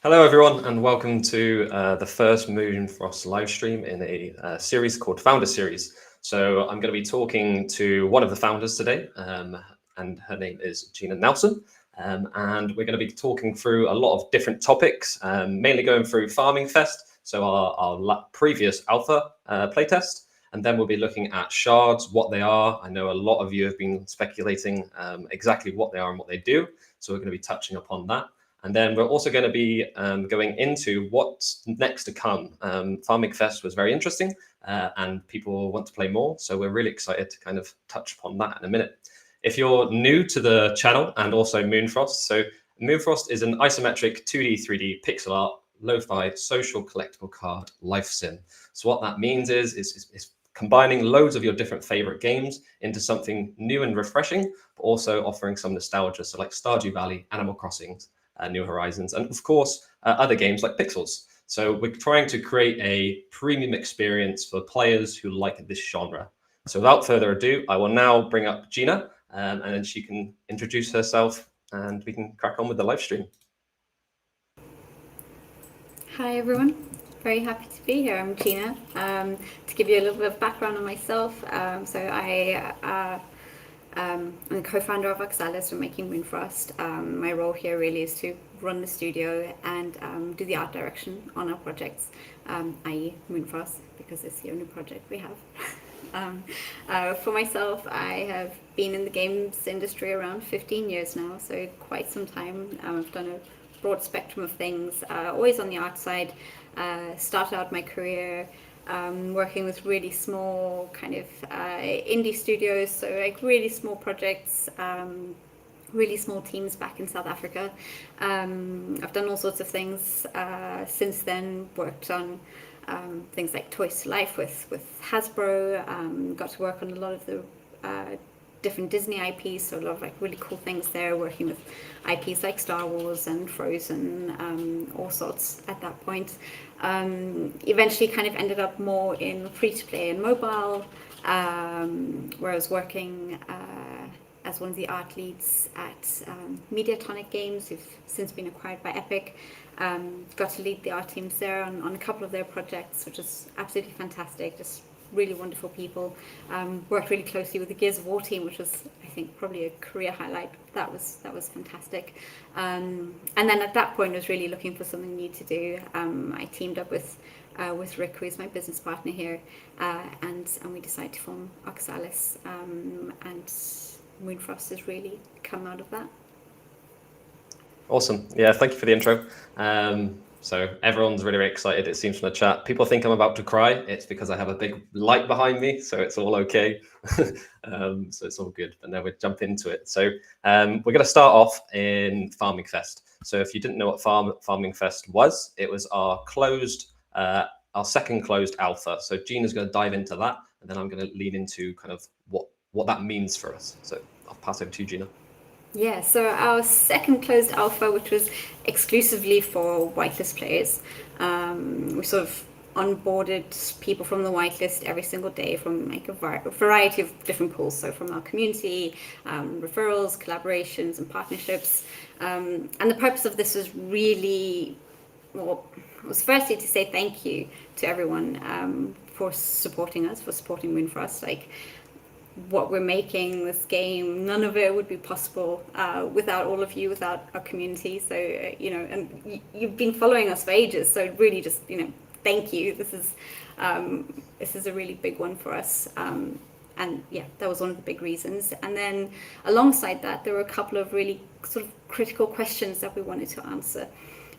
Hello, everyone, and welcome to the first Moonfrost live stream in a series called Founder Series. So I'm going to be talking to one of the founders today, and her name is Gina Nelson. And we're going to be talking through a lot of different topics, mainly going through Farming Fest, so our previous alpha playtest. And then we'll be looking at shards, what they are. I know a lot of you have been speculating exactly what they are and what they do. So we're going to be touching upon that. And then we're also going to be going into what's next to come. Farming Fest was very interesting and people want to play more. So we're really excited to kind of touch upon that in a minute. If you're new to the channel and also Moonfrost, so Moonfrost is an isometric 2D, 3D pixel art, lo-fi, social collectible card life sim. So what that means is combining loads of your different favorite games into something new and refreshing, but also offering some nostalgia. So like Stardew Valley, Animal Crossing, New Horizons, and of course, other games like Pixels. So we're trying to create a premium experience for players who like this genre. So without further ado, I will now bring up Gina, and then she can introduce herself and we can crack on with the live stream. Hi everyone, very happy to be here. I'm Gina. To give you a little bit of background on myself, so I I'm the co-founder of Oxalis. We're making Moonfrost. My role here really is to run the studio and do the art direction on our projects, i.e. Moonfrost, because it's the only project we have. For myself, I have been in the games industry around 15 years now, so quite some time. I've done a broad spectrum of things, always on the art side. Started out my career working with really small kind of indie studios, so like really small projects, really small teams back in South Africa. I've done all sorts of things since then, worked on things like Toys to Life with Hasbro, got to work on a lot of the different Disney IPs, so a lot of like really cool things there, working with IPs like Star Wars and Frozen, all sorts at that point. Eventually kind of ended up more in free-to-play and mobile, where I was working as one of the art leads at Mediatonic Games, who've since been acquired by Epic. Got to lead the art teams there on a couple of their projects, which is absolutely fantastic, just really wonderful people. Worked really closely with the Gears of War team, which was, I think, probably a career highlight. That was fantastic. And then at that point, I was really looking for something new to do. I teamed up with Rick, who is my business partner here, and we decided to form Oxalis, and Moonfrost has really come out of that. Awesome. Yeah, thank you for the intro. So everyone's really, really excited, it seems from the chat. People think I'm about to cry. It's because I have a big light behind me, so it's all okay. So it's all good. But now we'll jump into it. So we're going to start off in Farming Fest. So if you didn't know what Farming Fest was, it was our second closed alpha. So Gina's going to dive into that, and then I'm going to lean into kind of what that means for us. So I'll pass over to you, Gina. Yeah, so our second closed alpha, which was exclusively for whitelist players, we sort of onboarded people from the whitelist every single day from like a variety of different pools. So from our community, referrals, collaborations, and partnerships. And the purpose of this was really, well, was firstly to say thank you to everyone for supporting us, for supporting Moonfrost. Like, what we're making, this game, none of it would be possible without all of you, without our community. So, and you've been following us for ages, so really just, thank you. This is a really big one for us. And yeah, that was one of the big reasons. And then alongside that, there were a couple of really sort of critical questions that we wanted to answer.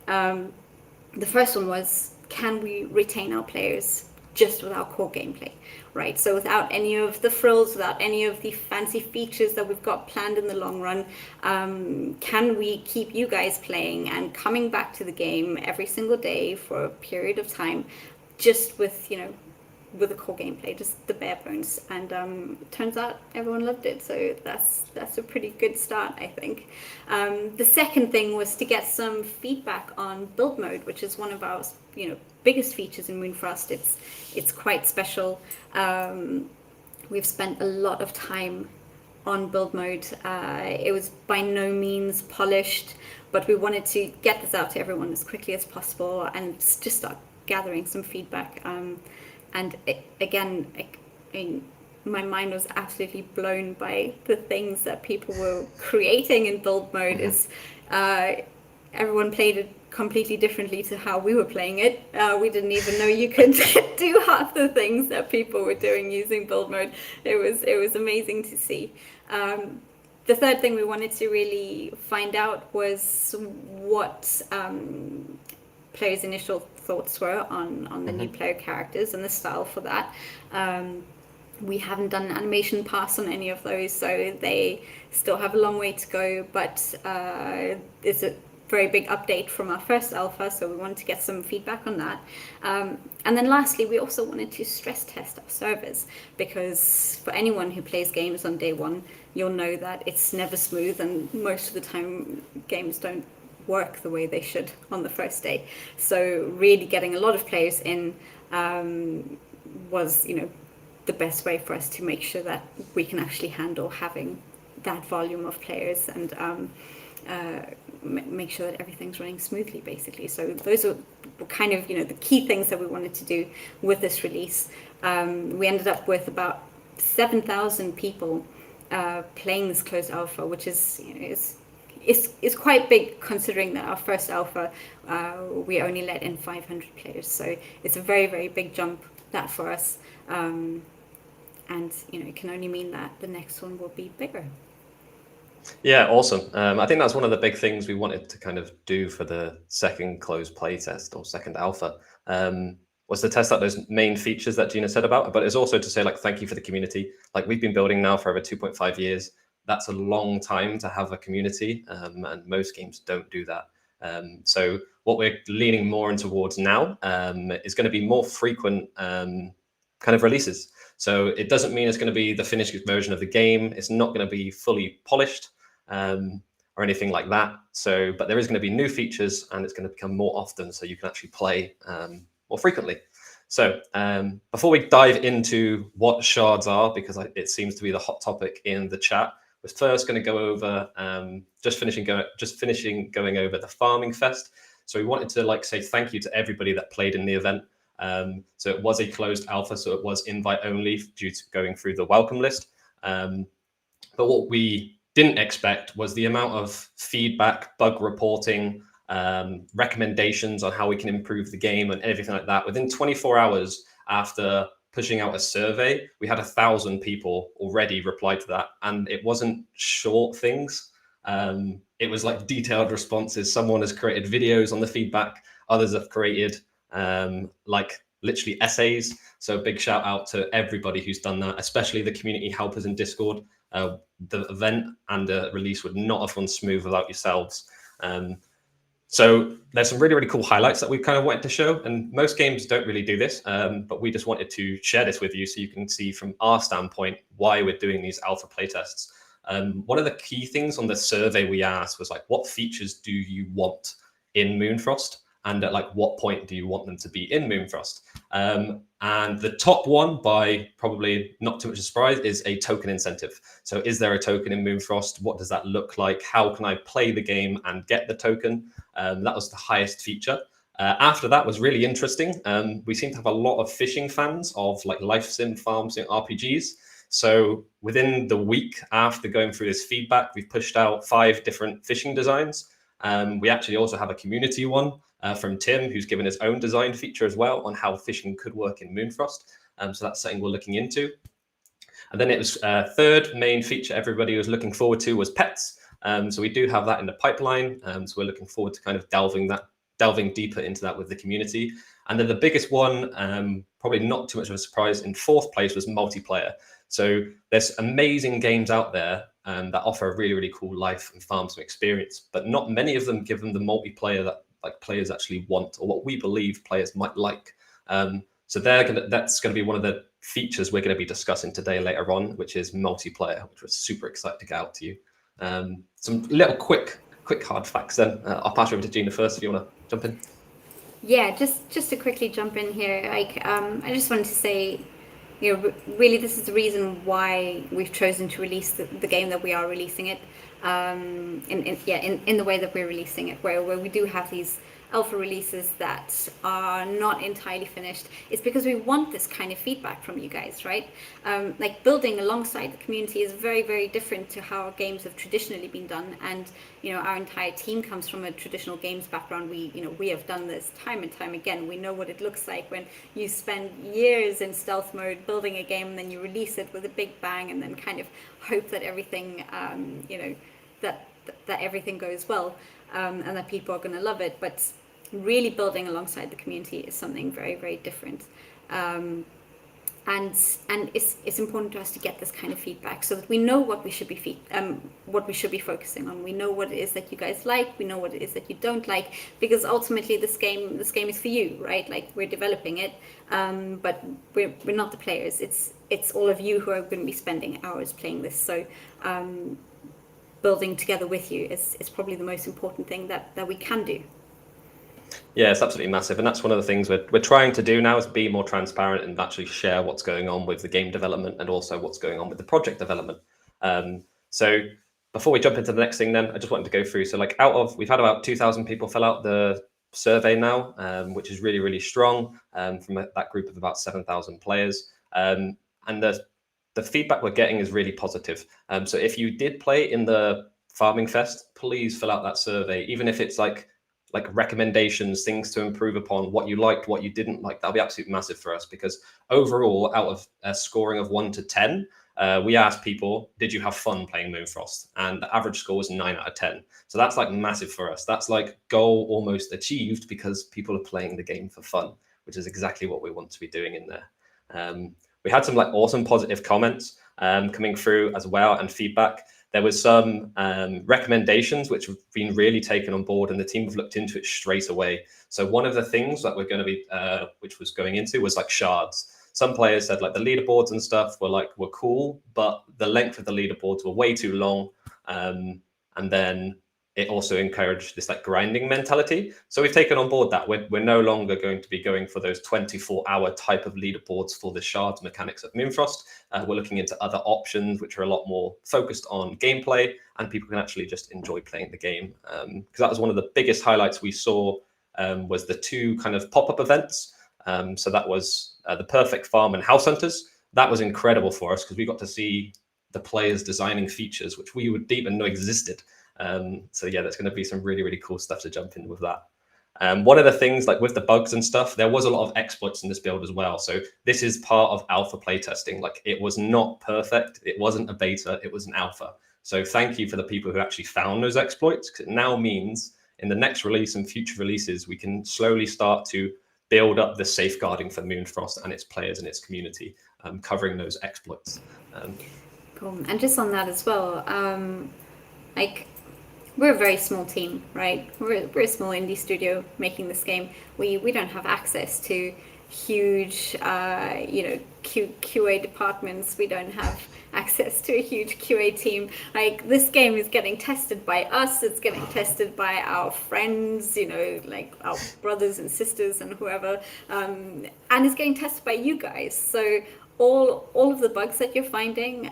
The first one was, can we retain our players just with our core gameplay, right? So without any of the frills, without any of the fancy features that we've got planned in the long run, can we keep you guys playing and coming back to the game every single day for a period of time, just with, with the core gameplay, just the bare bones? And turns out everyone loved it, so that's a pretty good start, I think. The second thing was to get some feedback on build mode, which is one of our biggest features in Moonfrost. It's quite special. We've spent a lot of time on build mode. It was by no means polished, but we wanted to get this out to everyone as quickly as possible and just start gathering some feedback. And again, my mind was absolutely blown by the things that people were creating in build mode. Is everyone played it completely differently to how we were playing it. We didn't even know you could do half the things that people were doing using build mode. It was amazing to see. The third thing we wanted to really find out was what players' initial thoughts were on the new player characters and the style for that. We haven't done an animation pass on any of those, so they still have a long way to go, but it's a very big update from our first alpha, so we wanted to get some feedback on that. And then lastly, we also wanted to stress test our servers, because for anyone who plays games on day one, you'll know that it's never smooth, and most of the time games don't work the way they should on the first day. So really getting a lot of players in was, the best way for us to make sure that we can actually handle having that volume of players and make sure that everything's running smoothly, basically. So those are kind of, the key things that we wanted to do with this release. We ended up with about 7,000 people playing this closed alpha, which is, is quite big considering that our first alpha we only let in 500 players. So it's a very, very big jump that for us. And it can only mean that the next one will be bigger. Yeah, awesome. I think that's one of the big things we wanted to kind of do for the second closed playtest or second alpha, was to test out those main features that Gina said about, but it's also to say, like, thank you for the community. Like, we've been building now for over 2.5 years. That's a long time to have a community, and most games don't do that. So what we're leaning more in towards now is going to be more frequent kind of releases. So it doesn't mean it's going to be the finished version of the game. It's not going to be fully polished or anything like that. So, but there is going to be new features, and it's going to become more often, so you can actually play more frequently. So before we dive into what shards are, because it seems to be the hot topic in the chat, we're first going to go over just finishing going over the farming fest. So we wanted to say thank you to everybody that played in the event. So it was a closed alpha, so it was invite only due to going through the welcome list. But what we didn't expect was the amount of feedback, bug reporting, recommendations on how we can improve the game and everything like that. Within 24 hours after pushing out a survey, we had 1,000 people already reply to that. And it wasn't short things. It was like detailed responses. Someone has created videos on the feedback. Others have created like literally essays. So big shout out to everybody who's done that, especially the community helpers in Discord. The event and the release would not have gone smooth without yourselves. So there's some really, really cool highlights that we kind of wanted to show, and most games don't really do this, but we just wanted to share this with you so you can see from our standpoint why we're doing these alpha playtests. One of the key things on the survey we asked was what features do you want in Moonfrost? And at what point do you want them to be in Moonfrost? And the top one, by probably not too much of a surprise, is a token incentive. So is there a token in Moonfrost? What does that look like? How can I play the game and get the token? That was the highest feature. After that was really interesting. We seem to have a lot of fishing fans of life sim, farm sim, RPGs. So within the week after going through this feedback, we've pushed out 5 different fishing designs. We actually also have a community one from Tim, who's given his own design feature as well on how fishing could work in Moonfrost. So that's something we're looking into. And then it was third main feature everybody was looking forward to was pets. So we do have that in the pipeline. So we're looking forward to kind of delving deeper into that with the community. And then the biggest one, probably not too much of a surprise, in 4th place was multiplayer. So there's amazing games out there that offer a really, really cool life and farm sim experience, but not many of them give them the multiplayer that players actually want, or what we believe players might like. So that's going to be one of the features we're going to be discussing today later on, which is multiplayer, which we're super excited to get out to you. Some little quick hard facts then. I'll pass over to Gina first if you want to jump in. Yeah, just to quickly jump in here, I just wanted to say, really this is the reason why we've chosen to release the game that we are releasing it, in the way that we're releasing it, where we do have these alpha releases that are not entirely finished. It's because we want this kind of feedback from you guys, right? Building alongside the community is very, very different to how games have traditionally been done. And our entire team comes from a traditional games background. We have done this time and time again. We know what it looks like when you spend years in stealth mode building a game, and then you release it with a big bang, and then kind of hope that everything that everything goes well, and that people are going to love it. But really building alongside the community is something very, very different. And it's important to us to get this kind of feedback so that we know what we should be focusing on. We know what it is that you guys like. We know what it is that you don't like, because ultimately this game is for you, right? We're developing it, but we're not the players. It's all of you who are going to be spending hours playing this. So building together with you is probably the most important thing that we can do. Yeah, it's absolutely massive. And that's one of the things we're trying to do now, is be more transparent and actually share what's going on with the game development and also what's going on with the project development. So before we jump into the next thing, then I just wanted to go through. So we've had about 2,000 people fill out the survey now, which is really, really strong from that group of about 7,000 players. And the the feedback we're getting is really positive. So if you did play in the Farming Fest, please fill out that survey, even if it's like recommendations, things to improve upon, what you liked, what you didn't like. That'll be absolutely massive for us, because overall, out of a scoring of 1 to 10, we asked people, did you have fun playing Moonfrost? And the average score was 9 out of 10. So that's like massive for us. That's like goal almost achieved, because people are playing the game for fun, which is exactly what we want to be doing in there. We had some like awesome positive comments coming through as well, and feedback. There was some recommendations which have been really taken on board, and the team have looked into it straight away. So one of the things that we're going to be, which was going into, was like shards. Some players said like the leaderboards and stuff were cool, but the length of the leaderboards were way too long. And then it also encouraged this like grinding mentality. So we've taken on board that. We're no longer going to be going for those 24-hour type of leaderboards for the shards mechanics of Moonfrost. We're looking into other options which are a lot more focused on gameplay, and people can actually just enjoy playing the game. Because that was one of the biggest highlights we saw, was the 2 kind of pop-up events. So that was the Perfect Farm and House Hunters. That was incredible for us, because we got to see the players designing features which we didn't even know existed. So yeah, there's going to be some really, really cool stuff to jump in with that. One of the things, like with the bugs and stuff, there was a lot of exploits in this build as well. So this is part of alpha playtesting. Like, it was not perfect. It wasn't a beta. It was an alpha. So thank you for the people who actually found those exploits, because it now means in the next release and future releases, we can slowly start to build up the safeguarding for Moonfrost and its players and its community, covering those exploits. Cool. And just on that as well, like, we're a very small team, right? We're a small indie studio making this game. We don't have access to huge, QA departments. We don't have access to a huge QA team. Like, this game is getting tested by us. It's getting tested by our friends, like our brothers and sisters and whoever, and it's getting tested by you guys. So all of the bugs that you're finding,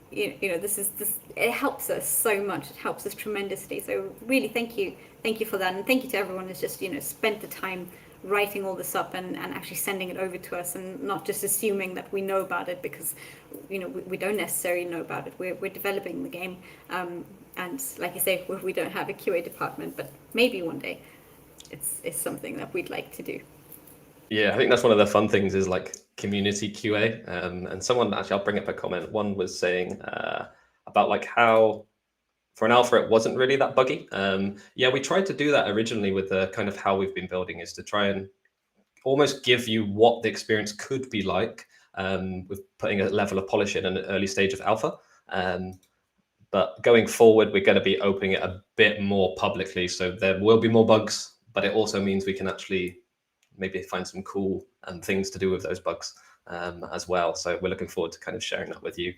it helps us so much. It helps us tremendously. So really, thank you for that, and thank you to everyone who's just spent the time writing all this up and actually sending it over to us, and not just assuming that we know about it, because we don't necessarily know about it. We're developing the game, and like I say, we don't have a QA department, but maybe one day it's something that we'd like to do. Yeah, I think that's one of the fun things, is like community QA. And someone, actually, I'll bring up a comment. One was saying about like how for an alpha it wasn't really that buggy. Yeah, we tried to do that originally with the kind of how we've been building, is to try and almost give you what the experience could be like, with putting a level of polish in an early stage of alpha. But going forward, we're going to be opening it a bit more publicly. So there will be more bugs, but it also means we can actually maybe find some cool things to do with those bugs as well. So we're looking forward to kind of sharing that with you.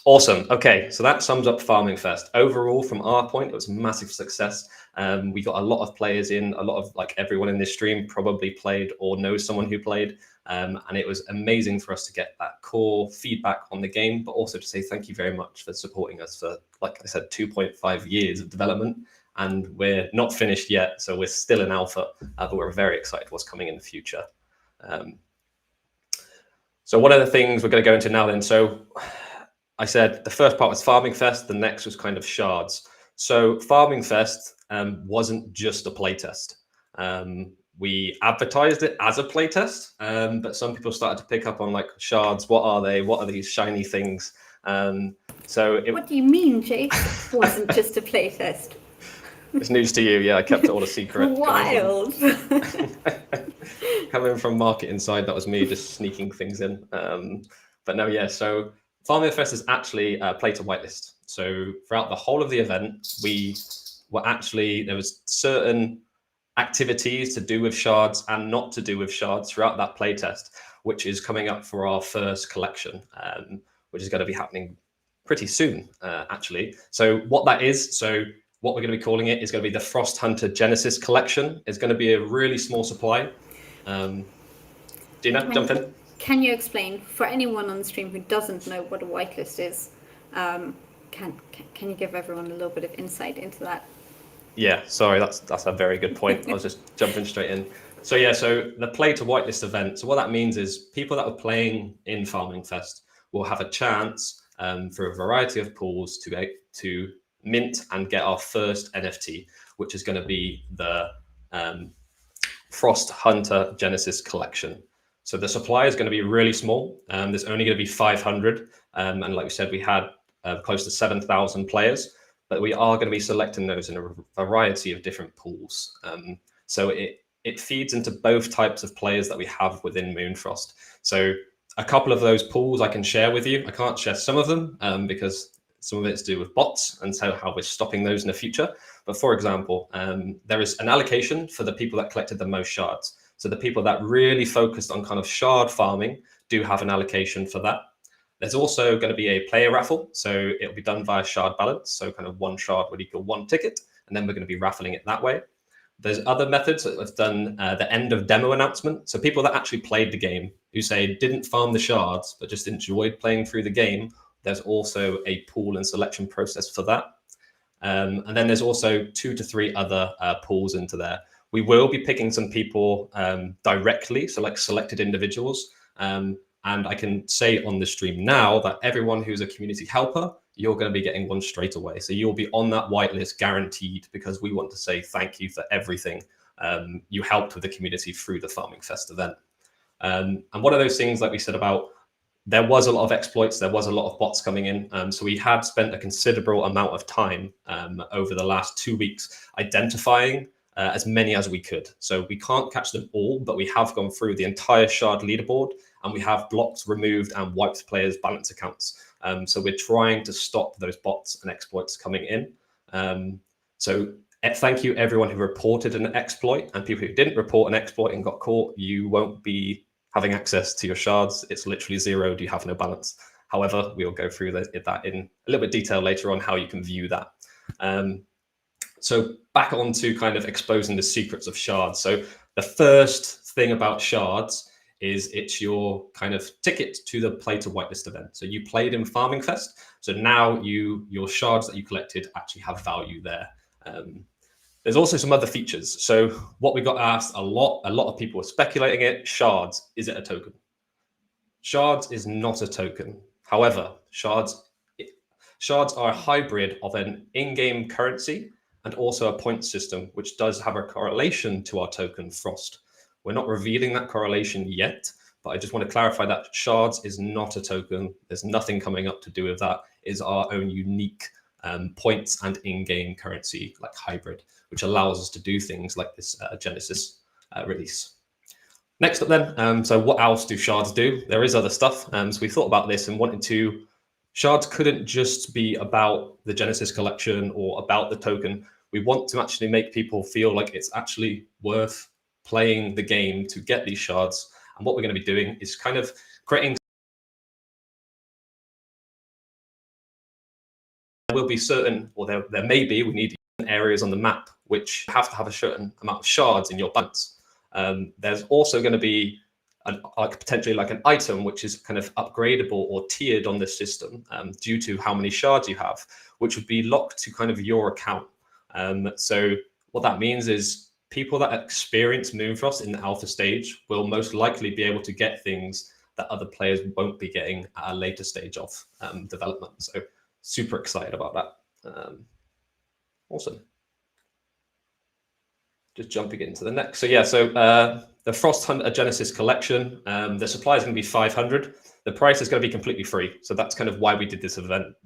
Awesome. Okay, so that sums up Farming Fest. Overall, from our point, it was a massive success. We got a lot of players in. A lot of, like, everyone in this stream probably played or knows someone who played. And it was amazing for us to get that core feedback on the game, but also to say thank you very much for supporting us for, like I said, 2.5 years of development. And we're not finished yet, so we're still in alpha, but we're very excited what's coming in the future. So one of the things we're going to go into now then, so I said the first part was Farming Fest, the next was kind of shards. So Farming Fest wasn't just a playtest. We advertised it as a playtest, but some people started to pick up on, like, shards. What are they? What are these shiny things? What do you mean, Jake? It wasn't just a playtest. It's news to you. Yeah, I kept it all a secret. Wild. Coming from marketing side, that was me just sneaking things in. But no, yeah. So Farming Fest is actually play to whitelist. So throughout the whole of the event, there was certain activities to do with shards and not to do with shards throughout that playtest, which is coming up for our first collection, which is going to be happening pretty soon, actually. So what that is, what we're going to be calling it is going to be the Frost Hunter Genesis Collection. It's going to be a really small supply. Gina, jump in. Can you explain, for anyone on the stream who doesn't know what a whitelist is, can you give everyone a little bit of insight into that? Yeah, sorry, that's a very good point. I was just jumping straight in. So yeah, so the play to whitelist event. So what that means is people that were playing in Farming Fest we'll have a chance for a variety of pools to mint and get our first NFT, which is going to be the Frost Hunter Genesis collection. So the supply is going to be really small. There's only going to be 500. And like we said, we had close to 7,000 players, but we are going to be selecting those in a variety of different pools. So it feeds into both types of players that we have within Moonfrost. So a couple of those pools I can share with you. I can't share some of them because some of it's to do with bots, and so how we're stopping those in the future. But for example, there is an allocation for the people that collected the most shards. So the people that really focused on kind of shard farming do have an allocation for that. There's also going to be a player raffle. So it'll be done via shard balance. So kind of one shard would equal one ticket, and then we're going to be raffling it that way. There's other methods that have done the end of demo announcement. So people that actually played the game who say didn't farm the shards, but just enjoyed playing through the game. There's also a pool and selection process for that. And then there's also 2 to 3 other pools into there. We will be picking some people directly, so like selected individuals. And I can say on the stream now that everyone who's a community helper, you're going to be getting one straight away. So you'll be on that whitelist guaranteed, because we want to say thank you for everything you helped with the community through the Farming Fest event. And one of those things, like we said about, there was a lot of exploits, there was a lot of bots coming in. So we had spent a considerable amount of time over the last 2 weeks identifying as many as we could. So we can't catch them all, but we have gone through the entire shard leaderboard, and we have blocked, removed, and wiped players' balance accounts. So we're trying to stop those bots and exploits coming in. So thank you everyone who reported an exploit, and people who didn't report an exploit and got caught, you won't be having access to your shards. It's literally zero. You have no balance. However, we'll go through that in a little bit of detail later on how you can view that. So back on to kind of exposing the secrets of shards. So the first thing about shards is it's your kind of ticket to the Play to Whitelist event. So you played in Farming Fest. So now your shards that you collected actually have value there. There's also some other features. So what we got asked a lot of people were speculating it. Shards, is it a token? Shards is not a token. However, shards are a hybrid of an in-game currency and also a point system, which does have a correlation to our token Frost. We're not revealing that correlation yet, but I just want to clarify that shards is not a token. There's nothing coming up to do with that. It is our own unique points and in-game currency like hybrid, which allows us to do things like this Genesis release. Next up then, so what else do shards do? There is other stuff. So we thought about this and wanted to, shards couldn't just be about the Genesis collection or about the token. We want to actually make people feel like it's actually worth playing the game to get these shards. And what we're going to be doing is kind of creating, there will be certain, or there may be, we need areas on the map which have to have a certain amount of shards in your balance. There's also going to be potentially like an item which is kind of upgradable or tiered on this system due to how many shards you have, which would be locked to kind of your account. So what that means is people that experience Moonfrost in the alpha stage will most likely be able to get things that other players won't be getting at a later stage of development. So super excited about that. Awesome. Just jumping into the next. So yeah, so the Frost Hunter Genesis collection, the supply is going to be 500. The price is going to be completely free. So that's kind of why we did this event.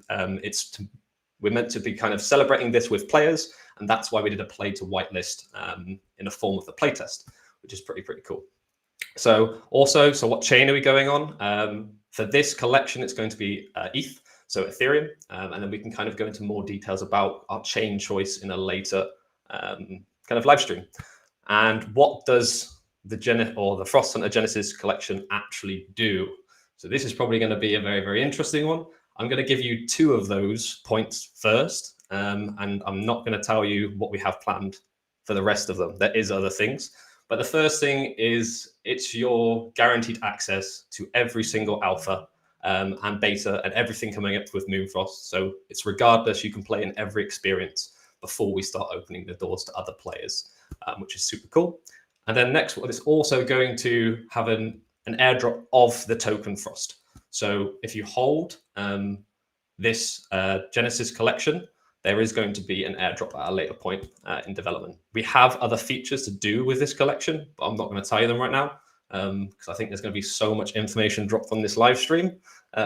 We're meant to be kind of celebrating this with players, and that's why we did a play to whitelist in the form of the playtest, which is pretty cool. So also, so what chain are we going on? For this collection, it's going to be ETH, so Ethereum, and then we can kind of go into more details about our chain choice in a later kind of live stream. And what does the Frost Hunter Genesis collection actually do? So this is probably going to be a very interesting one. I'm going to give you 2 of those points first, and I'm not going to tell you what we have planned for the rest of them. There is other things, but the first thing is it's your guaranteed access to every single alpha and beta and everything coming up with Moonfrost. So it's regardless, you can play in every experience before we start opening the doors to other players, which is super cool. And then next one is also going to have an airdrop of the token Frost. So if you hold this Genesis collection, there is going to be an airdrop at a later point in development. We have other features to do with this collection, but I'm not going to tell you them right now because I think there's going to be so much information dropped on this live stream.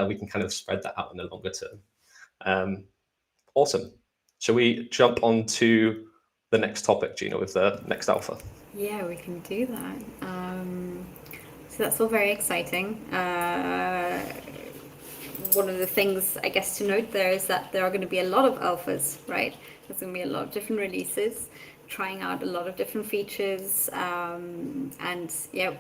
We can kind of spread that out in the longer term. Awesome. Shall we jump on to the next topic, Gina, with the next alpha? Yeah, we can do that. So that's all very exciting. One of the things, I guess, to note there is that there are going to be a lot of alphas, right? There's going to be a lot of different releases, trying out a lot of different features, and yeah,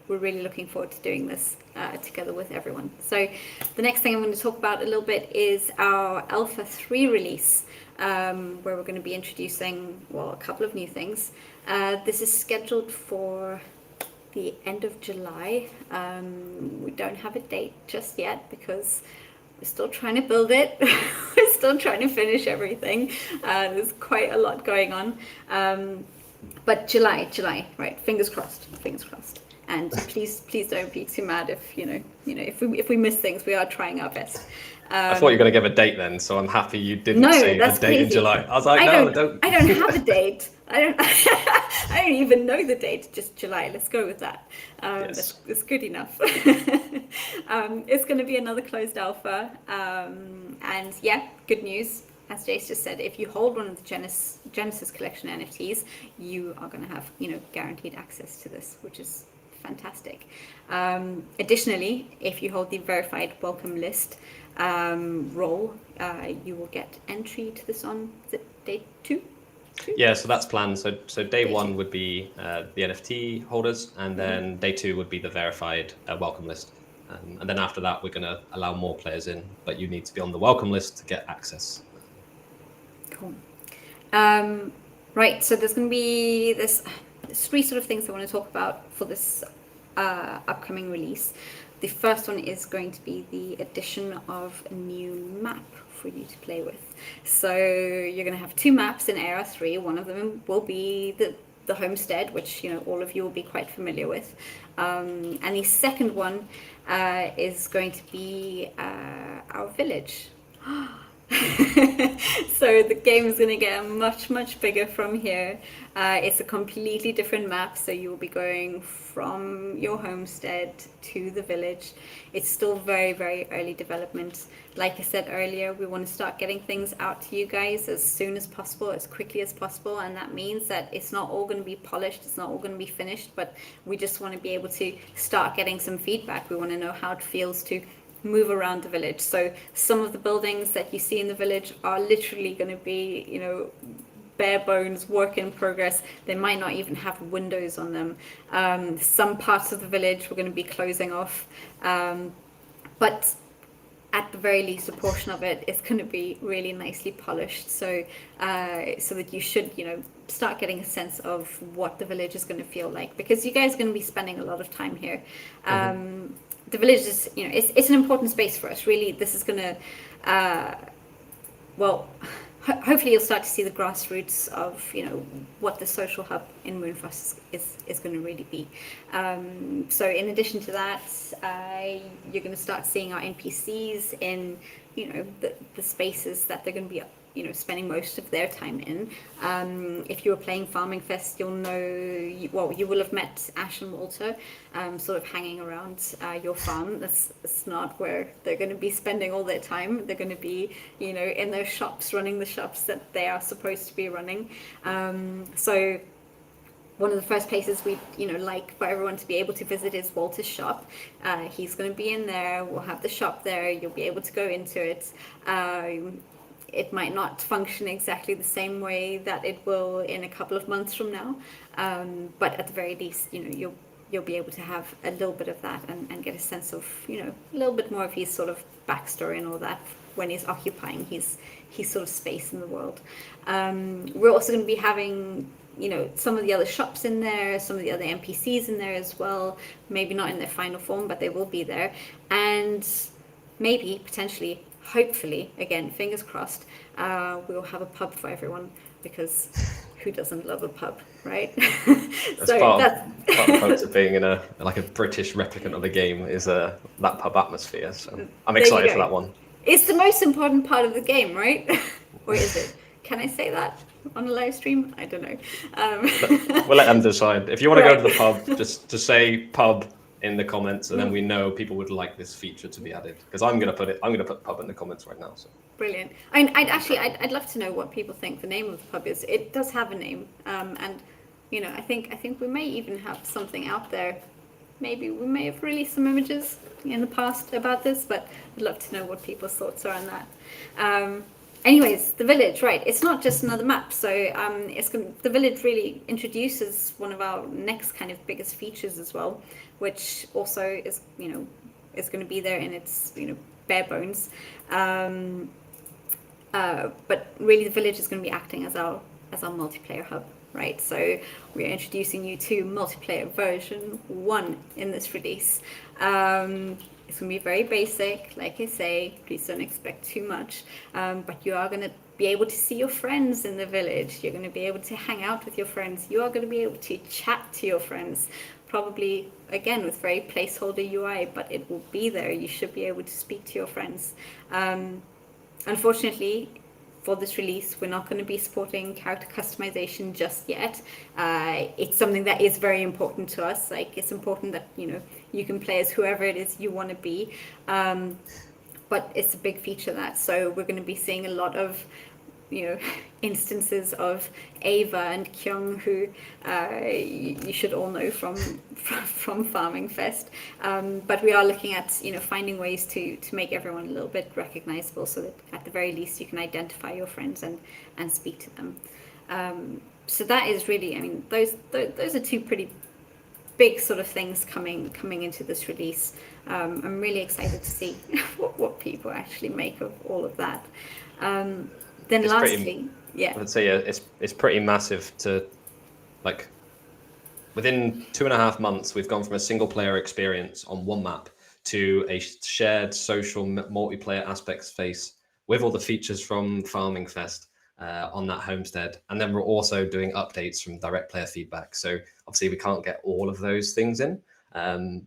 we're really looking forward to doing this together with everyone. So the next thing I'm going to talk about a little bit is our Alpha 3 release, where we're going to be introducing, well, a couple of new things. This is scheduled for the end of July. We don't have a date just yet because we're still trying to build it. We're still trying to finish everything. There's quite a lot going on. But July, right? Fingers crossed. And please don't be too mad if we miss things. We are trying our best. I thought you were going to give a date then, so I'm happy you didn't say a date crazy. In July. I was like, I don't have a date. I don't even know the date. Just July. Let's go with that. Yes. That's good enough. It's going to be another closed alpha, and yeah, good news. As Jace just said, if you hold one of the Genesis collection NFTs, you are going to have guaranteed access to this, which is fantastic. Additionally, if you hold the verified welcome list role, you will get entry to this on, is it day 2? Yeah, so that's planned. So day 1 would be the NFT holders, and then day 2 would be the verified welcome list. And then after that, we're going to allow more players in, but you need to be on the welcome list to get access. Cool. Right, so there's going to be there's 3 sort of things I want to talk about for this upcoming release. The first one is going to be the addition of a new map for you to play with. So you're going to have 2 maps in AR3. One of them will be the homestead, which all of you will be quite familiar with, and the second one is going to be our village. So the game is going to get much bigger from here. It's a completely different map, so you will be going from your homestead to the village. It's still very early development. Like I said earlier, we want to start getting things out to you guys as soon as possible, as quickly as possible, and that means that it's not all going to be polished, it's not all going to be finished, but we just want to be able to start getting some feedback. We want to know how it feels to move around the village. So some of the buildings that you see in the village are literally going to be, bare bones, work in progress. They might not even have windows on them. Some parts of the village we're going to be closing off, but at the very least, a portion of it is going to be really nicely polished, so that you should, start getting a sense of what the village is going to feel like, because you guys are going to be spending a lot of time here. The village is, it's an important space for us. Really, this is going to, hopefully you'll start to see the grassroots of, what the social hub in Moonfrost is going to really be. So in addition to that, you're going to start seeing our NPCs in, the spaces that they're going to be, spending most of their time in. If you were playing Farming Fest, you'll know, you will have met Ash and Walter, sort of hanging around your farm. That's not where they're going to be spending all their time. They're going to be, in their shops, running the shops that they are supposed to be running. So one of the first places we, like for everyone to be able to visit is Walter's shop. He's going to be in there. We'll have the shop there. You'll be able to go into it. It might not function exactly the same way that it will in a couple of months from now, but at the very least, you'll be able to have a little bit of that and get a sense of, a little bit more of his sort of backstory and all that when he's occupying his sort of space in the world. We're also going to be having, some of the other shops in there, some of the other NPCs in there as well. Maybe not in their final form, but they will be there, and maybe potentially, hopefully, again, fingers crossed, we'll have a pub for everyone, because who doesn't love a pub, right? That's So part that's of the perks of being in a British replicant of the game is that pub atmosphere. So I'm there you excited for go. that one. It's the most important part of the game, right? Or is it? Can I say that on a live stream? I don't know. We'll let them decide. If you want to go to the Right. pub, just say pub in the comments, and then we know people would like this feature to be added. Because I'm gonna put pub in the comments right now. So Brilliant. I mean, I'd love to know what people think the name of the pub is. It does have a name, and I think we may even have something out there. Maybe we may have released some images in the past about this, but I'd love to know what people's thoughts are on that. Anyways, the village, right? It's not just another map. So the village really introduces one of our next kind of biggest features as well, which also is is going to be there in its bare bones. But really, the village is going to be acting as our multiplayer hub, right? So we are introducing you to multiplayer version 1 in this release. It's going to be very basic, like I say. Please don't expect too much. But you are going to be able to see your friends in the village. You're going to be able to hang out with your friends. You are going to be able to chat to your friends. Probably, again, with very placeholder UI, but it will be there. You should be able to speak to your friends. Unfortunately, for this release, we're not going to be supporting character customization just yet. It's something that is very important to us. Like, it's important that you can play as whoever it is you want to be, but it's a big feature that. So we're going to be seeing a lot of instances of Ava and Kyung, who you should all know from Farming Fest. But we are looking at finding ways to make everyone a little bit recognizable, so that at the very least you can identify your friends and speak to them. So that is really, I mean, those are two pretty big sort of things coming into this release. I'm really excited to see what people actually make of all of that. Then It's lastly, I'd say it's pretty massive to, like, within 2.5 months, we've gone from a single player experience on one map to a shared social multiplayer aspect space with all the features from Farming Fest on that homestead. And then we're also doing updates from direct player feedback. So obviously we can't get all of those things in,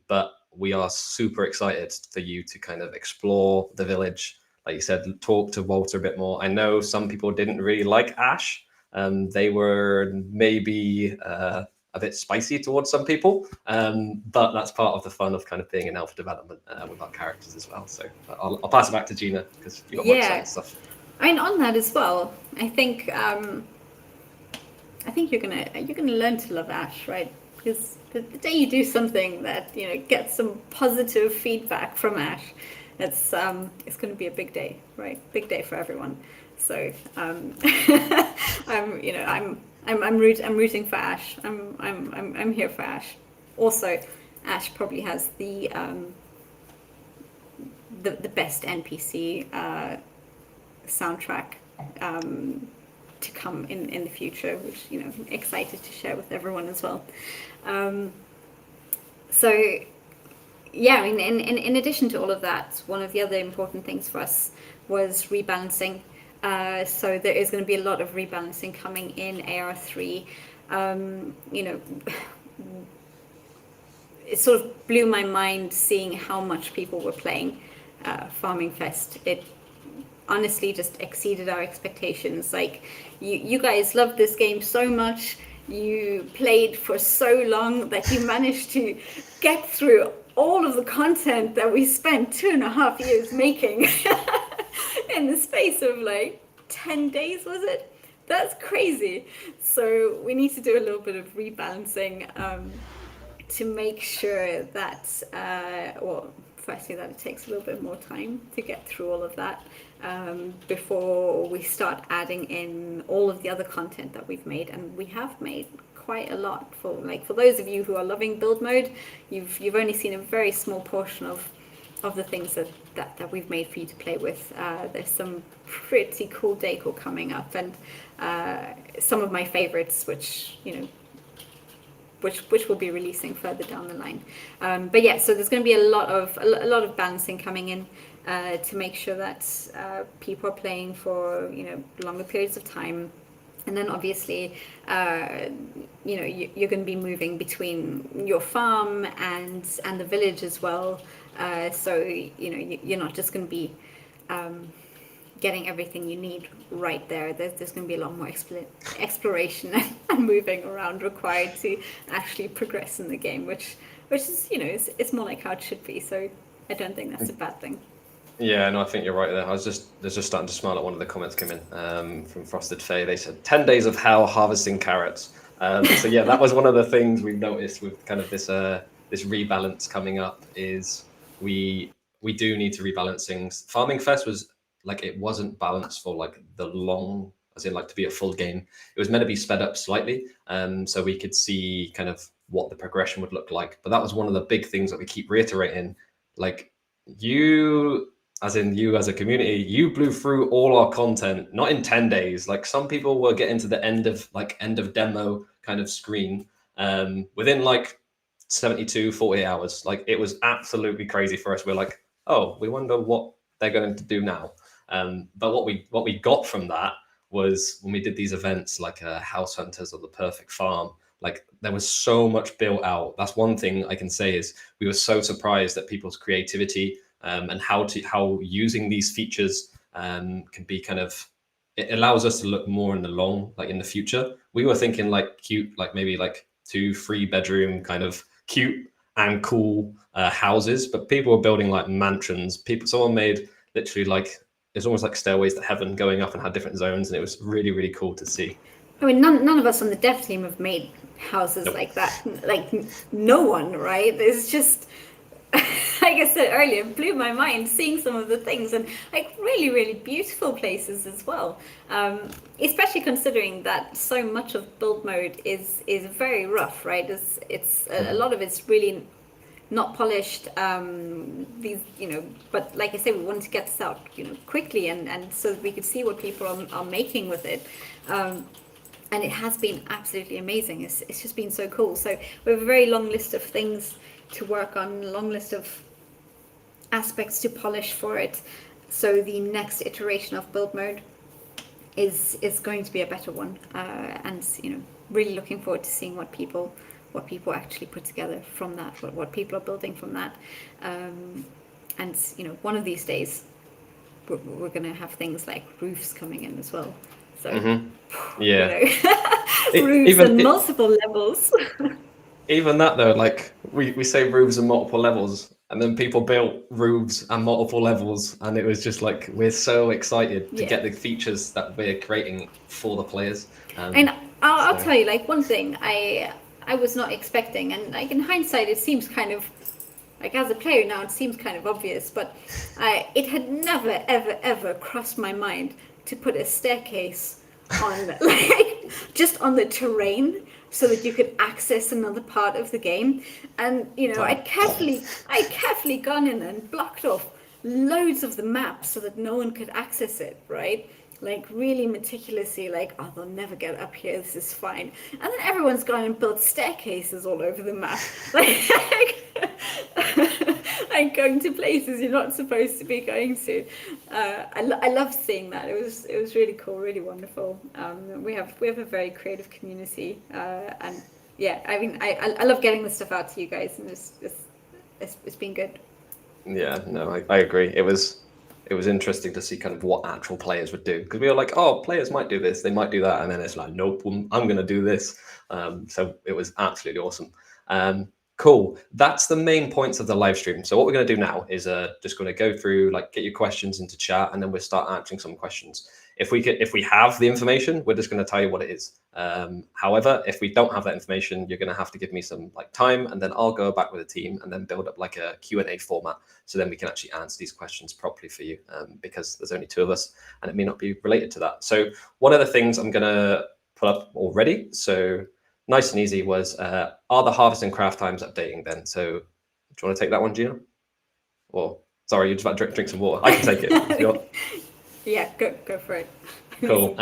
but we are super excited for you to kind of explore the village. Like you said, talk to Walter a bit more. I know some people didn't really like Ash. They were maybe a bit spicy towards some people, but that's part of the fun of kind of being in alpha development with our characters as well. So I'll pass it back to Gina, because you've got more exciting stuff. I mean, on that as well, I think you're gonna learn to love Ash, right? Because the day you do something that gets some positive feedback from Ash, it's going to be a big day, right? Big day for everyone. So I'm rooting for Ash. I'm here for Ash. Also, Ash probably has the best NPC soundtrack to come in the future, which I'm excited to share with everyone as well. So yeah, I mean, in addition to all of that, one of the other important things for us was rebalancing. So there is going to be a lot of rebalancing coming in AR3. It sort of blew my mind seeing how much people were playing Farming Fest. It honestly just exceeded our expectations. Like, you guys loved this game so much. You played for so long that you managed to get through all of the content that we spent 2.5 years making in the space of like 10 days, was it? That's crazy. So we need to do a little bit of rebalancing to make sure that, firstly, that it takes a little bit more time to get through all of that before we start adding in all of the other content that we've made. And we have made quite a lot. For those of you who are loving build mode, you've only seen a very small portion of the things that we've made for you to play with. There's some pretty cool decor coming up, and some of my favorites, which we'll be releasing further down the line. But yeah, so there's going to be a lot of balancing coming in to make sure that people are playing for longer periods of time, And then obviously, you're going to be moving between your farm and the village as well. So you're not just going to be getting everything you need right there. There's going to be a lot more exploration and moving around required to actually progress in the game, which is it's more like how it should be. So I don't think that's a bad thing. Yeah, no, I think you're right there. I was just starting to smile at one of the comments came in from Frosted Faye. They said 10 days of hell harvesting carrots. So yeah, that was one of the things we've noticed with kind of this this rebalance coming up is we do need to rebalance things. Farming Fest was like it wasn't balanced for like the long, as in like to be a full game. It was meant to be sped up slightly, so we could see kind of what the progression would look like. But that was one of the big things that we keep reiterating, like you you as a community, you blew through all our content, not in 10 days. Like some people were getting to the end of demo kind of screen within like 72, 48 hours. Like it was absolutely crazy for us. We're like, oh, we wonder what they're going to do now. But what we got from that was when we did these events like House Hunters or the Perfect Farm, like there was so much built out. That's one thing I can say is we were so surprised at people's creativity and how using these features can be kind of, it allows us to look more in the future. We were thinking like cute, like maybe like 2-3 bedroom kind of cute and cool houses, but people were building like mansions. Someone made literally like it's almost like stairways to heaven going up and had different zones, and it was really, really cool to see. I mean, none of us on the dev team have made houses like that. Like, no one, right? It's just, like I said earlier, it blew my mind seeing some of the things, and like really, really beautiful places as well. Especially considering that so much of build mode is very rough, right? It's a lot of it's really not polished. But like I said, we wanted to get this out, quickly, and so that we could see what people are making with it. And it has been absolutely amazing. It's just been so cool. So we have a very long list of things to work on, a long list of aspects to polish for it. So the next iteration of build mode is going to be a better one. And really looking forward to seeing what people actually put together from that, what people are building from that. And one of these days we're going to have things like roofs coming in as well. So yeah, roofs and multiple levels. Even that though, like we say roofs and multiple levels, and then people built roofs and multiple levels, and it was just like we're so excited to get the features that we're creating for the players. And I'll tell you, like, one thing I was not expecting, and like in hindsight it seems kind of like, as a player now it seems kind of obvious, but it had never ever crossed my mind to put a staircase on like just on the terrain so that you could access another part of the game. And I'd carefully gone in and blocked off loads of the map so that no one could access it, right? Like really meticulously, like, oh, they'll never get up here, this is fine. And then everyone's gone and built staircases all over the map, like going to places you're not supposed to be going to. I love seeing that. It was really cool, really wonderful. We have a very creative community, and yeah, I mean, I love getting this stuff out to you guys, and it's been good. Yeah, no, I agree. It was interesting to see kind of what actual players would do, because we were like, oh, players might do this, they might do that, and then it's like, nope, I'm going to do this. So it was absolutely awesome. Cool. That's the main points of the live stream. So what we're going to do now is just going to go through, like, get your questions into chat, and then we'll start answering some questions. If we have the information, we're just going to tell you what it is. However, if we don't have that information, you're going to have to give me some like time, and then I'll go back with the team and then build up like a Q&A format, so then we can actually answer these questions properly for you, because there's only 2 of us and it may not be related to that. So one of the things I'm going to put up already, so nice and easy, was are the harvest and craft times updating then? So do you want to take that one, Gina? Or sorry, you're just about to drink some water. I can take it. Yeah, go for it. Cool.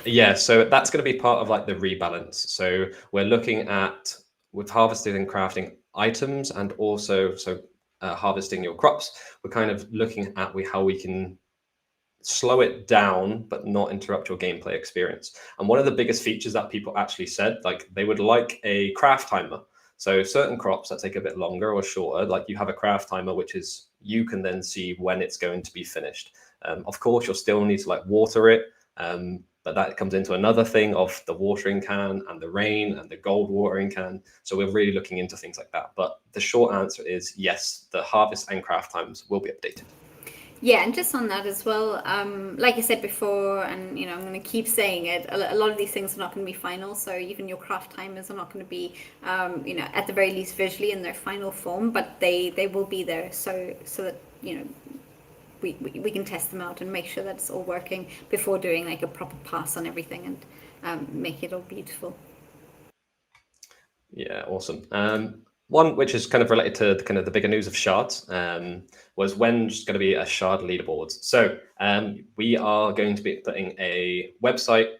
Yeah, so that's going to be part of like the rebalance. So we're looking at, with harvesting and crafting items, and also harvesting your crops, we're kind of looking at how we can slow it down, but not interrupt your gameplay experience. And one of the biggest features that people actually said, like they would like a craft timer. So certain crops that take a bit longer or shorter, like you have a craft timer, which is you can then see when it's going to be finished. Of course, you'll still need to like water it, but that comes into another thing of the watering can and the rain and the gold watering can. So we're really looking into things like that. But the short answer is yes, the harvest and craft times will be updated. Yeah, and just on that as well, like I said before, and I'm going to keep saying it, a lot of these things are not going to be final. So even your craft timers are not going to be, at the very least visually in their final form, but they will be there. So that we can test them out and make sure that it's all working before doing like a proper pass on everything and make it all beautiful. Yeah, awesome. One which is kind of related to the kind of the bigger news of shards was when there's going to be a shard leaderboard. So we are going to be putting a website.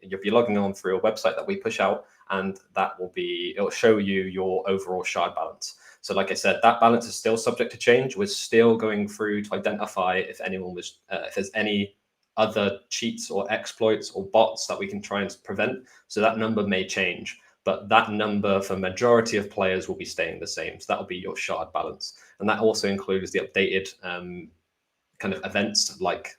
You'll be logging on through a website that we push out, and it'll show you your overall shard balance. So like I said, that balance is still subject to change. We're still going through to identify if there's any other cheats or exploits or bots that we can try and prevent. So that number may change, but that number for majority of players will be staying the same. So that'll be your shard balance. And that also includes the updated kind of events like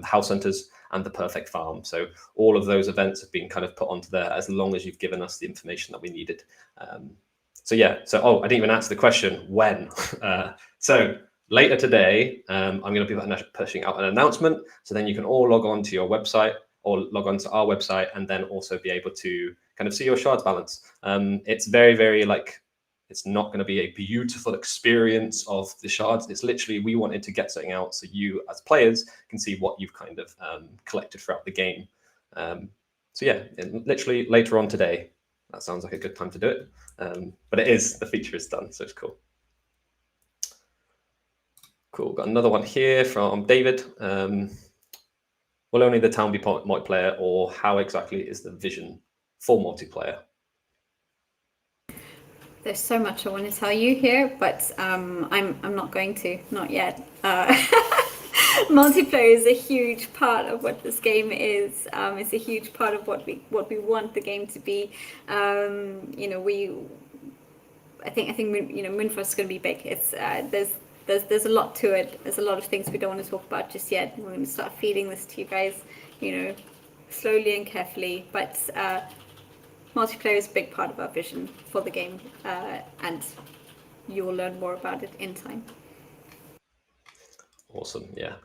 house hunters and the perfect farm. So all of those events have been kind of put onto there as long as you've given us the information that we needed. I didn't even answer the question, when? So later today, I'm going to be pushing out an announcement. So then you can all log on to your website or log on to our website and then also be able to kind of see your shards balance. It's very, very it's not going to be a beautiful experience of the shards. It's literally, we wanted to get something out so you as players can see what you've kind of collected throughout the game. Literally later on today, that sounds like a good time to do it. But the feature is done, so it's cool. Cool, got another one here from David. Will only the town be multiplayer, or how exactly is the vision for multiplayer? There's so much I want to tell you here, but I'm not going to, not yet. Multiplayer is a huge part of what this game is. It's a huge part of what we want the game to be. I think Moonfrost is going to be big. It's there's a lot to it. There's a lot of things we don't want to talk about just yet. We're going to start feeding this to you guys, slowly and carefully. But multiplayer is a big part of our vision for the game, and you will learn more about it in time. Awesome, yeah.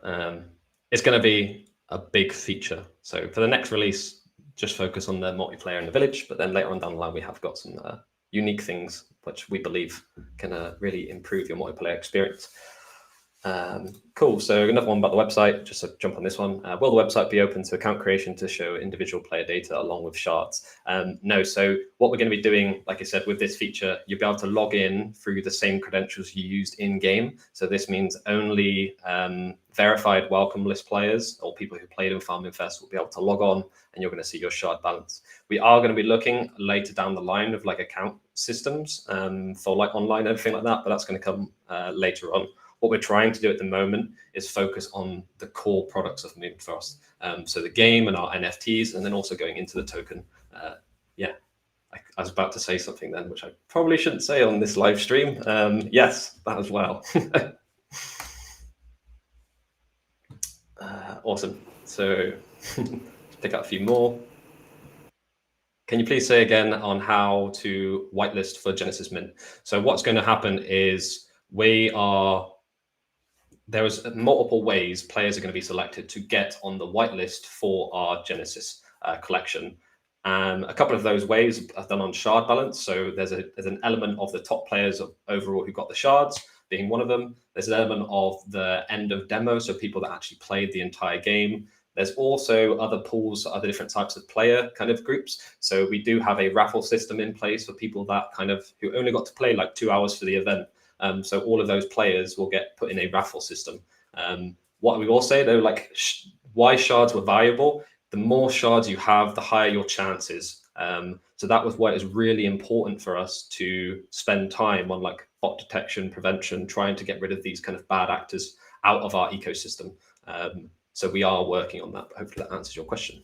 It's going to be a big feature. So for the next release, just focus on the multiplayer in the village, but then later on down the line, we have got some unique things which we believe can really improve your multiplayer experience. Cool. So another one about the website, just to jump on this one. Will the website be open to account creation to show individual player data along with shards? No. So what we're going to be doing, like I said, with this feature, you'll be able to log in through the same credentials you used in game. So this means only verified welcome list players or people who played in Farming Fest will be able to log on, and you're going to see your shard balance. We are going to be looking later down the line of like account systems for like online and everything like that, but that's going to come later on. What we're trying to do at the moment is focus on the core products of Moonfrost. So the game and our NFTs, and then also going into the token. I was about to say something then, which I probably shouldn't say on this live stream. Yes, that as well. Awesome. So pick out a few more. Can you please say again on how to whitelist for Genesis Mint? So what's going to happen is there's multiple ways players are going to be selected to get on the whitelist for our Genesis collection. A couple of those ways are done on shard balance. So there's an element of the top players overall who got the shards being one of them. There's an element of the end of demo, so people that actually played the entire game. There's also other pools, other different types of player kind of groups. So we do have a raffle system in place for people that who only got to play like 2 hours for the event. So all of those players will get put in a raffle system. What we will say though, why shards were valuable, the more shards you have, the higher your chances. So that was why it was really important for us to spend time on like bot detection, prevention, trying to get rid of these kind of bad actors out of our ecosystem. So we are working on that, but hopefully that answers your question.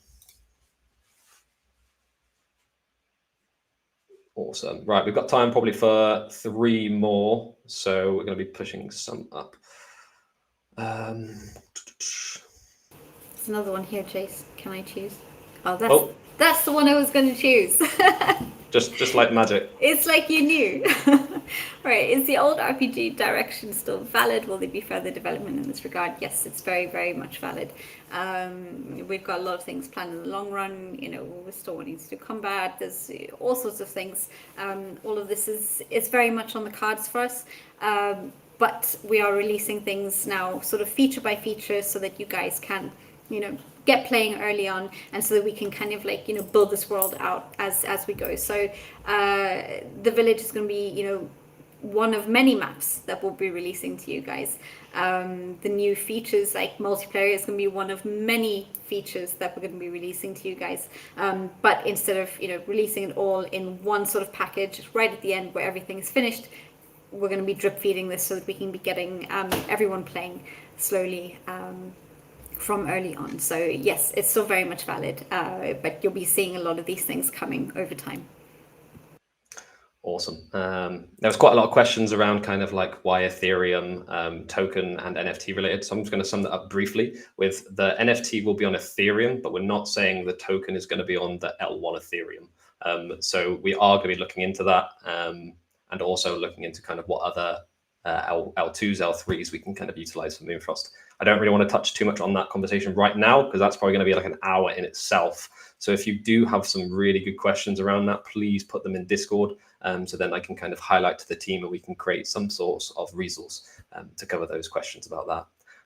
Awesome. Right, we've got time probably for 3 more, so we're going to be pushing some up. There's another one here, Chase. Can I choose? Oh, that's the one I was going to choose. just like magic. It's like you knew. Right, is the old RPG direction still valid? Will there be further development in this regard? Yes, it's very, very much valid. We've got a lot of things planned in the long run. You know, we're still wanting to do combat. There's all sorts of things. All of this is very much on the cards for us. But we are releasing things now sort of feature by feature so that you guys can, you know, get playing early on, and so that we can kind of like, you know, build this world out as we go. So the village is going to be, you know, one of many maps that we'll be releasing to you guys. The new features like multiplayer is going to be one of many features that we're going to be releasing to you guys. But instead of, you know, releasing it all in one sort of package right at the end where everything is finished, we're going to be drip feeding this so that we can be getting everyone playing slowly from early on. So yes, it's still very much valid, but you'll be seeing a lot of these things coming over time. Awesome. There was quite a lot of questions around kind of like why Ethereum, token and NFT related. So I'm just going to sum that up briefly with the NFT will be on Ethereum, but we're not saying the token is going to be on the L1 Ethereum. So we are going to be looking into that and also looking into kind of what other L2s, L3s we can kind of utilize for Moonfrost. I don't really want to touch too much on that conversation right now because that's probably going to be like an hour in itself. So if you do have some really good questions around that, please put them in Discord. So then I can kind of highlight to the team and we can create some sort of resource to cover those questions about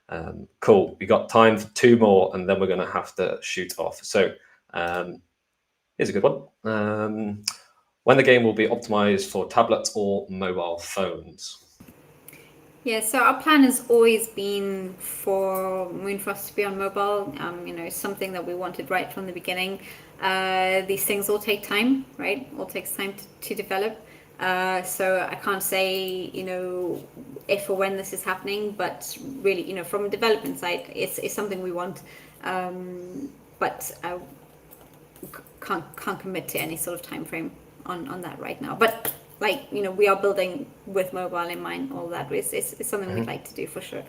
that. Cool. We got time for 2 more and then we're going to have to shoot off. So here's a good one. When the game will be optimized for tablets or mobile phones? Yeah, so our plan has always been for Moonfrost to be on mobile. You know, something that we wanted right from the beginning. These things all take time, right? All takes time to develop. So I can't say, you know, if or when this is happening, but really, you know, from a development side, it's something we want. But I can't commit to any sort of time frame on that right now. But like, you know, we are building with mobile in mind. All that is something we'd like to do for sure.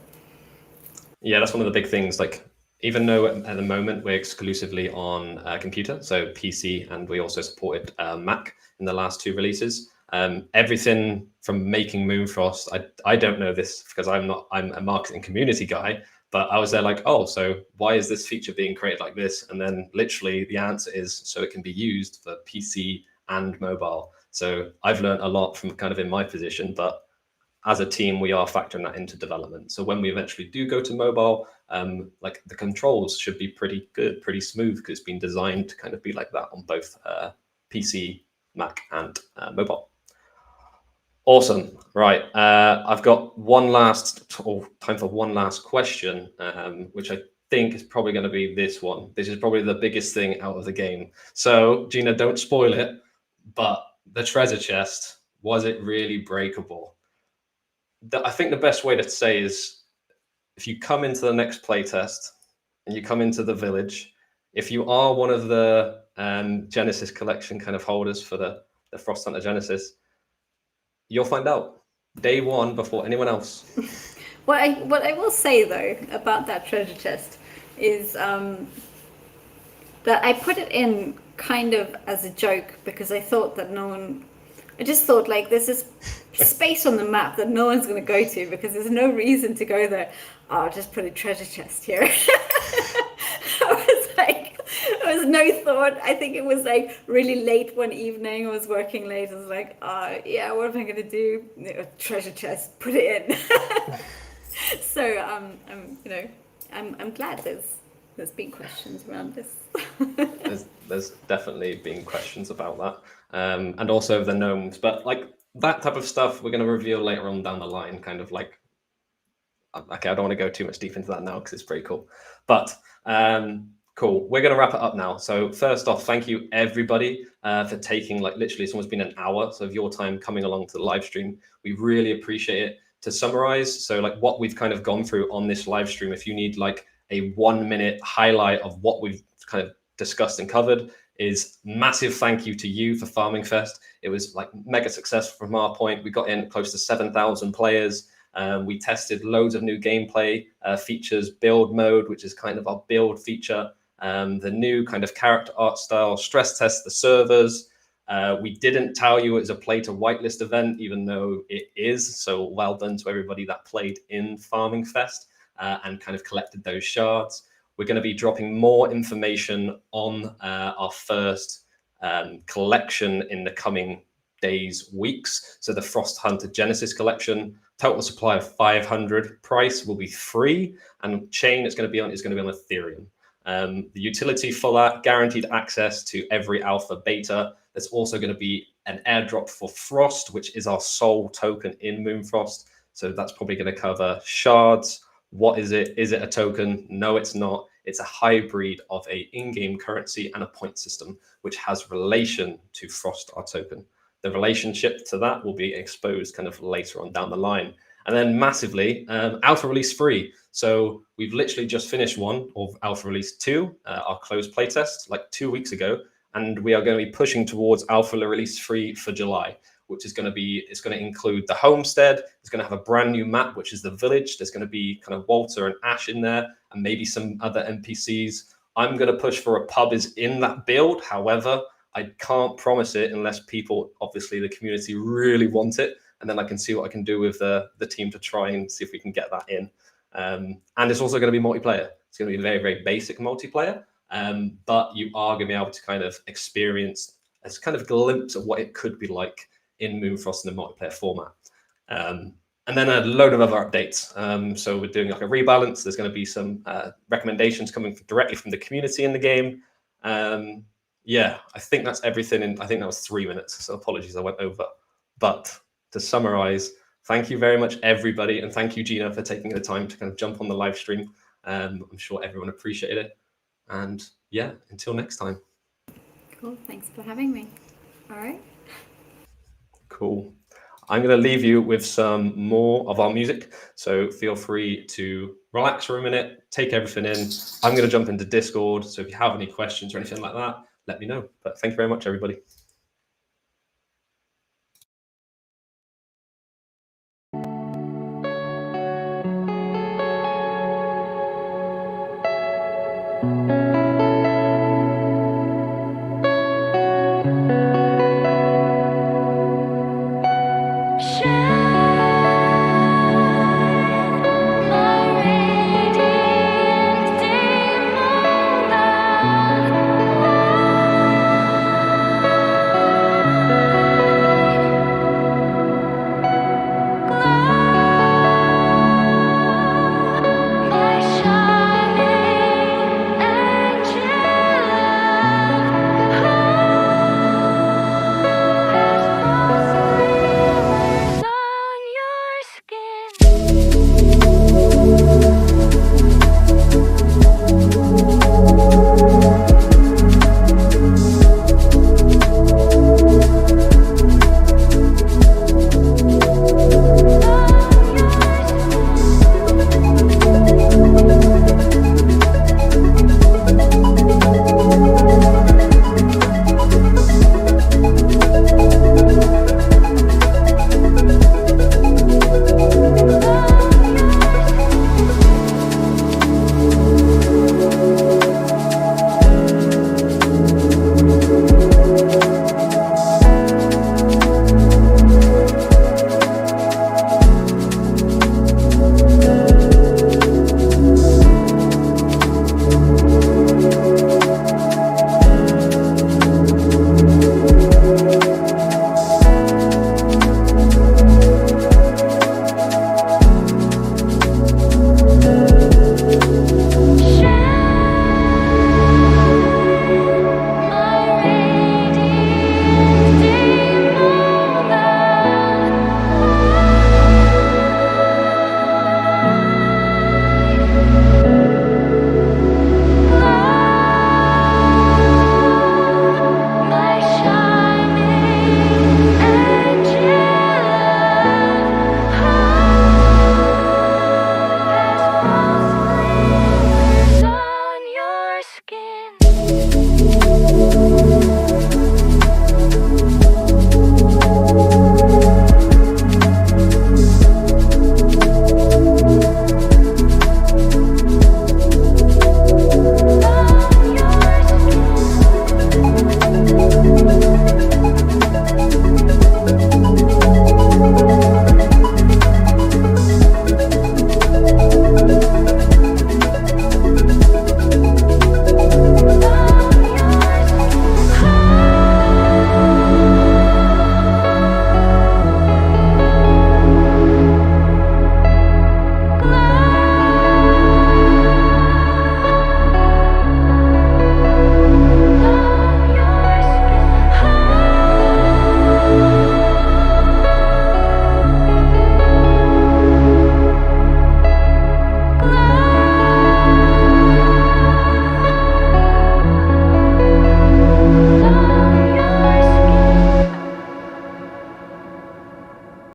Yeah, that's one of the big things. Like, even though at the moment we're exclusively on computer, so PC, and we also supported Mac in the last 2 releases. Everything from making Moonfrost, I don't know this because I'm a marketing community guy, but I was there like, oh, so why is this feature being created like this? And then literally the answer is so it can be used for PC and mobile. So I've learned a lot from kind of in my position, but as a team, we are factoring that into development. So when we eventually do go to mobile, like the controls should be pretty good, pretty smooth, because it's been designed to kind of be like that on both PC, Mac, and mobile. Awesome. Right. I've got time for one last question, which I think is probably going to be this one. This is probably the biggest thing out of the game. So Gina, don't spoil it, but the treasure chest, was it really breakable? I think the best way to say is if you come into the next playtest and you come into the village, if you are one of the Genesis collection kind of holders for the Frost Hunter Genesis, you'll find out day 1 before anyone else. What I will say though about that treasure chest is that I put it in kind of as a joke because I thought that I just thought like there's this space on the map that no one's going to go to because there's no reason to go there. Oh, I'll just put a treasure chest here. There was no thought. I think it was like really late one evening. I was working late. I was like, yeah, what am I going to do? A treasure chest, put it in. So I'm glad there's been questions around this. there's definitely been questions about that. And also the gnomes, but like that type of stuff we're going to reveal later on down the line, kind of like, okay, I don't want to go too much deep into that now because it's pretty cool, but cool. We're going to wrap it up now. So first off, thank you everybody for taking like literally it's almost been an hour of your time coming along to the live stream. We really appreciate it. To summarize, so like what we've kind of gone through on this live stream, if you need like a 1-minute highlight of what we've kind of discussed and covered, is massive thank you to you for Farming Fest. It was like mega success from our point. We got in close to 7,000 players. We tested loads of new gameplay features, build mode, which is kind of our build feature, the new kind of character art style, stress test the servers. We didn't tell you it was a play to whitelist event, even though it is. So well done to everybody that played in Farming Fest and kind of collected those shards. We're going to be dropping more information on our first collection in the coming days, weeks. So the Frost Hunter Genesis collection, total supply of 500, price will be free, and chain it's going to be on is going to be on Ethereum. The utility for that, guaranteed access to every alpha beta. There's also going to be an airdrop for Frost, which is our sole token in Moonfrost. So that's probably going to cover shards. What is it? Is it a token? No, it's not. It's a hybrid of a in-game currency and a point system, which has relation to Frost, our token. The relationship to that will be exposed kind of later on down the line. And then massively, alpha release free. So we've literally just finished one of alpha release 2, our closed playtest, like 2 weeks ago. And we are going to be pushing towards alpha release free for July, which is going to be, it's going to include the homestead. It's going to have a brand new map, which is the village. There's going to be kind of Walter and Ash in there, and maybe some other NPCs. I'm going to push for a pub is in that build. However, I can't promise it unless people, obviously the community, really want it. And then I can see what I can do with the team to try and see if we can get that in. And it's also going to be multiplayer. It's going to be very, very basic multiplayer. But you are going to be able to kind of experience a kind of glimpse of what it could be like in Moonfrost in the multiplayer format. And then a load of other updates. So we're doing like a rebalance. There's going to be some recommendations coming directly from the community in the game. Yeah, I think that's everything. I think that was 3 minutes. So apologies, I went over. But to summarize, thank you very much, everybody. And thank you, Gina, for taking the time to kind of jump on the live stream. I'm sure everyone appreciated it. And yeah, until next time. Cool. Thanks for having me. All right. Cool. I'm going to leave you with some more of our music. So feel free to relax for a minute, take everything in. I'm going to jump into Discord. So if you have any questions or anything like that, let me know. But thank you very much, everybody.